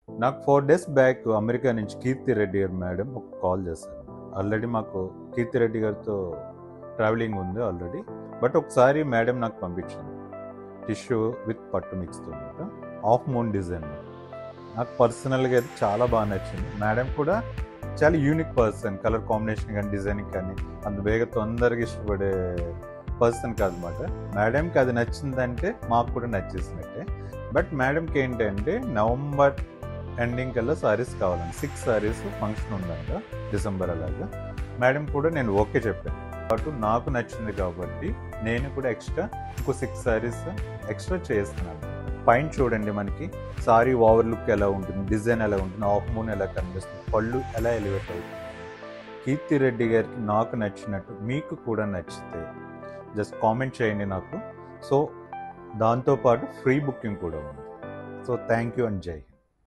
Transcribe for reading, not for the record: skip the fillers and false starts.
నాకు 4 days back America నుంచి కీర్తి రెడ్డి గారు మేడం ఒక కాల్ చేశారు. ఆల్రెడీ మాకు కీర్తి రెడ్డి గారితో ట్రావెలింగ్ ఉంది ఆల్రెడీ. బట్ ఒకసారి మేడం నాకు పంపించింది టిష్యూ విత్ పట్టు మిక్స్తో హాఫ్ మూన్ డిజైన్. నాకు పర్సనల్గా అయితే చాలా బాగా నచ్చింది. మేడం కూడా చాలా యూనిక్ పర్సన్, కలర్ కాంబినేషన్ కానీ డిజైనింగ్ కానీ అంత బేగా తొందరగా ఇష్టపడే పర్సన్ కాదనమాట. మేడంకి అది నచ్చిందంటే మాకు కూడా నచ్చేసినట్టే. బట్ మేడంకి ఏంటంటే నవంబర్ ఎండింగ్ కల్లా సారీస్ కావాలండి. 6 సారీస్ ఫంక్షన్ ఉందంట డిసెంబర్ అలాగా. మేడం కూడా నేను ఓకే చెప్పాను. బట్ నాకు నచ్చింది కాబట్టి నేను కూడా ఇంకో 6 సారీస్ ఎక్స్ట్రా చేస్తున్నాను. పైన చూడండి, మనకి సారీ ఓవర్ లుక్ ఎలా ఉంటుంది, డిజైన్ ఎలా ఉంటుంది, హాఫ్ మూన్ ఎలా కనిపిస్తుంది, పళ్ళు ఎలా ఎలివేట్ అవుతుంది. కీర్తి రెడ్డి గారికి నాకు నచ్చినట్టు మీకు కూడా నచ్చితే జస్ట్ కామెంట్ చేయండి నాకు. సో దాంతోపాటు ఫ్రీ బుకింగ్ కూడా ఉంది. సో థ్యాంక్ యూ అండ్ జై హింద్.